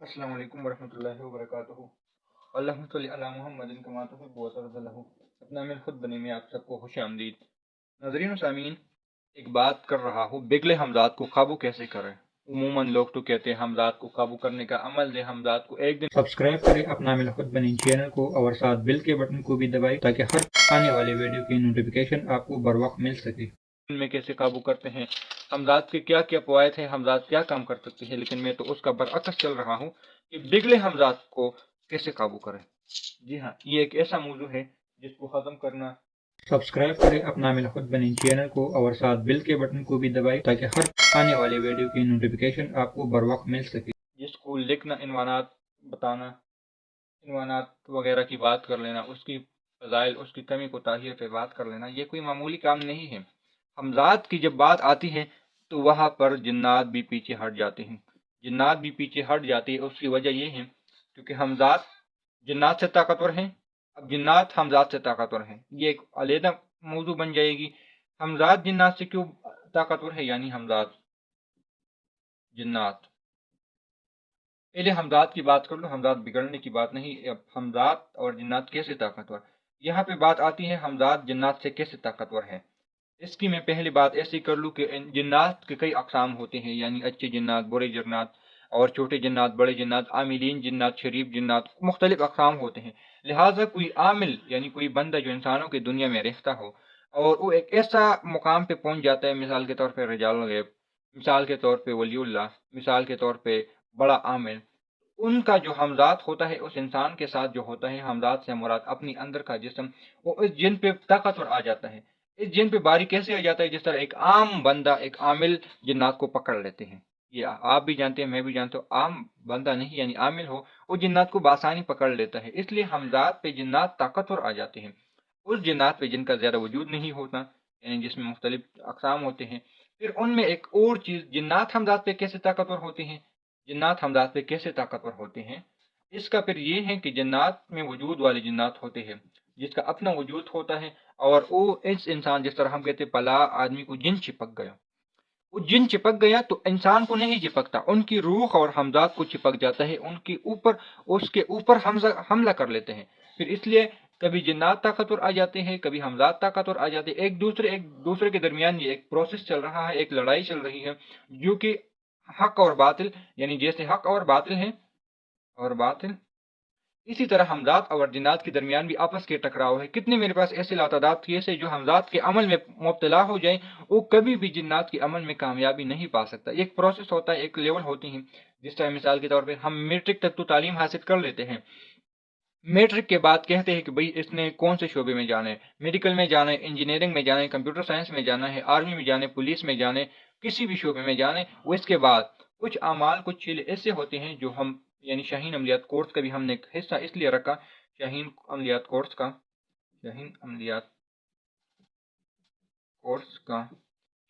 السلام علیکم ورحمۃ اللہ وبرکاتہ۔ اللہم صلی علی محمد کما تحب و ترضی له۔ اپنا من خود بنی میں آپ سب کو خوش آمدید۔ ناظرین و سامعین، ایک بات کر رہا ہوں، بگلے حمزات کو قابو کیسے کریں۔ عموماً لوگ تو کہتے ہیں حمزات کو قابو کرنے کا عمل دے، حمزات کو ایک دن سبسکرائب کریں اپنا من خود بنی چینل کو، اور ساتھ بیل کے بٹن کو بھی دبائیں تاکہ ہر آنے والے ویڈیو کی نوٹیفیکیشن آپ کو بر وقت مل سکے۔ ان میں کیسے قابو کرتے ہیں، حمزات کے کیا کیا فوائد ہیں، حمزات کیا کام کر سکتے ہیں، لیکن میں تو اس کا برعکس چل رہا ہوں کہ بگلے حمزات کو کیسے قابو کریں۔ جی ہاں، یہ ایک ایسا موضوع ہے جس کو ختم کرنا۔ سبسکرائب کریں اپنا من خود بنی چینل کو، اور ساتھ بیل کے بٹن کو بھی دبائیں تاکہ ہر آنے والے ویڈیو کی نوٹیفیکیشن آپ کو بر وقت مل سکے۔ جس کو لکھنا، عنوانات بتانا، عنوانات وغیرہ کی بات کر لینا، اس کی فضائل، اس کی کمی کوتاہی پہ بات کر لینا، یہ کوئی معمولی کام نہیں ہے۔ حمزات کی جب بات آتی ہے تو وہاں پر جنات بھی پیچھے ہٹ جاتے ہیں، جنات بھی پیچھے ہٹ جاتے ہیں۔ اس کی وجہ یہ ہے کیونکہ حمزات جنات سے طاقتور ہیں۔ اب جنات حمزات سے طاقتور ہیں، یہ ایک علیحدہ موضوع بن جائے گی۔ حمزات جنات سے کیوں طاقتور ہے، یعنی حمزات جنات، پہلے حمزات کی بات کر لو، حمزات بگڑنے کی بات نہیں۔ اب حمزات اور جنات کیسے طاقتور، یہاں پہ بات آتی ہے حمزات جنات سے کیسے طاقتور ہے۔ اس کی میں پہلی بات ایسی کر لوں کہ جنات کے کئی اقسام ہوتے ہیں، یعنی اچھے جنات، برے جنات، اور چھوٹے جنات، بڑے جنات، عاملین جنات، شریف جنات، مختلف اقسام ہوتے ہیں۔ لہٰذا کوئی عامل یعنی کوئی بندہ جو انسانوں کی دنیا میں رہتا ہو اور وہ ایک ایسا مقام پہ پہنچ جاتا ہے، مثال کے طور پہ رجال الغیب، مثال کے طور پہ ولی اللہ، مثال کے طور پہ بڑا عامل، ان کا جو حمزات ہوتا ہے، اس انسان کے ساتھ جو ہوتا ہے، حمزات سے مراد اپنی اندر کا جسم، وہ اس جن پہ طاقتور آ جاتا ہے۔ اس جن پہ باری کیسے آ جاتا ہے، جس طرح ایک عام بندہ، ایک عامل جنات کو پکڑ لیتے ہیں۔ یہ آپ بھی جانتے ہیں، میں بھی جانتا ہوں، عام بندہ نہیں یعنی عامل ہو، وہ جنات کو بآسانی پکڑ لیتا ہے۔ اس لیے حمزات پہ جنات طاقتور آ جاتے ہیں، اس جنات پہ جن کا زیادہ وجود نہیں ہوتا، یعنی جس میں مختلف اقسام ہوتے ہیں۔ پھر ان میں ایک اور چیز، جنات حمزات پہ کیسے طاقتور ہوتے ہیں، جنات حمزات پہ کیسے طاقتور ہوتے ہیں، اس کا پھر یہ ہے کہ جنات میں وجود والے جنات ہوتے ہیں، جس کا اپنا وجود ہوتا ہے، اور وہ اس انسان، جس طرح ہم کہتے ہیں پلا آدمی کو جن چپک گیا، وہ جن چپک گیا تو انسان کو نہیں چپکتا، ان کی روح اور حمزات کو چپک جاتا ہے، ان کے اوپر، اس کے اوپر حملہ کر لیتے ہیں۔ پھر اس لیے کبھی جنات طاقتور آ جاتے ہیں، کبھی حمزات طاقتور آ جاتے ہیں۔ ایک دوسرے کے درمیان یہ ایک پروسیس چل رہا ہے، ایک لڑائی چل رہی ہے، جو کہ حق اور باطل، یعنی جیسے حق اور باطل ہیں اور باطل، اسی طرح حمزات اور جنات کے درمیان بھی آپس کے ٹکراؤ ہے۔ کتنے میرے پاس ایسے لاتعداد کیس ہے جو حمزات کے عمل میں مبتلا ہو جائیں، وہ کبھی بھی جنات کے عمل میں کامیابی نہیں پا سکتا۔ ایک پروسیس ہوتا ہے، ایک لیول ہوتی ہے، جس طرح مثال کے طور پہ ہم میٹرک تک تو تعلیم حاصل کر لیتے ہیں، میٹرک کے بعد کہتے ہیں کہ بھئی اس نے کون سے شعبے میں جانا ہے، میڈیکل میں جانا ہے، انجینئرنگ میں جانا ہے، کمپیوٹر سائنس میں جانا ہے، آرمی میں جانا ہے، پولیس میں جانا ہے، کسی بھی شعبے میں جانا ہے۔ وہ اس کے بعد کچھ اعمال، کچھ چیزیں ایسے ہوتے ہیں جو ہم، یعنی شاہین عملیات کورس کا بھی ہم نے حصہ اس لیے رکھا، شاہین عملیات کورس کا، شاہین عملیات کورس کا،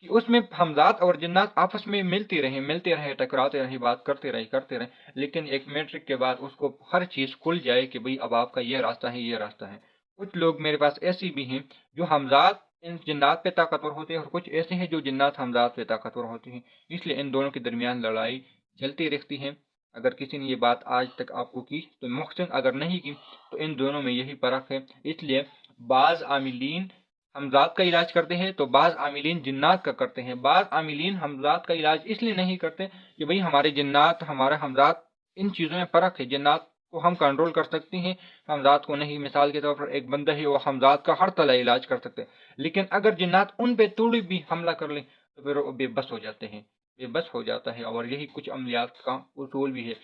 کہ اس میں حمزات اور جنات آپس میں ملتے رہے، ٹکراتے رہے، بات کرتے رہے، لیکن ایک میٹرک کے بعد اس کو ہر چیز کھل جائے کہ بھئی اب آپ کا یہ راستہ ہے، یہ راستہ ہے۔ کچھ لوگ میرے پاس ایسی بھی ہیں جو حمزات ان جنات پہ طاقتور ہوتے ہیں، اور کچھ ایسے ہیں جو جنات حمزات پہ طاقتور ہوتے ہیں۔ اس لیے ان دونوں کے درمیان لڑائی چلتی رہتی ہے۔ اگر کسی نے یہ بات آج تک آپ کو کی تو محسن، اگر نہیں کی تو ان دونوں میں یہی فرق ہے۔ اس لیے بعض عاملین حمزات کا علاج کرتے ہیں تو بعض عاملین جنات کا کرتے ہیں۔ بعض عاملین حمزات کا علاج اس لیے نہیں کرتے کہ بھئی ہمارے جنات، ہمارا حمزات، ان چیزوں میں فرق ہے۔ جنات کو ہم کنٹرول کر سکتے ہیں، حمزات کو نہیں۔ مثال کے طور پر ایک بندہ ہے، وہ حمزات کا ہر طرح علاج کر سکتے ہیں، لیکن اگر جنات ان پہ تھوڑی بھی حملہ کر لیں تو پھر وہ بے بس ہو جاتے ہیں، بے بس ہو جاتا ہے۔ اور یہی کچھ عملیات کا اصول بھی ہے۔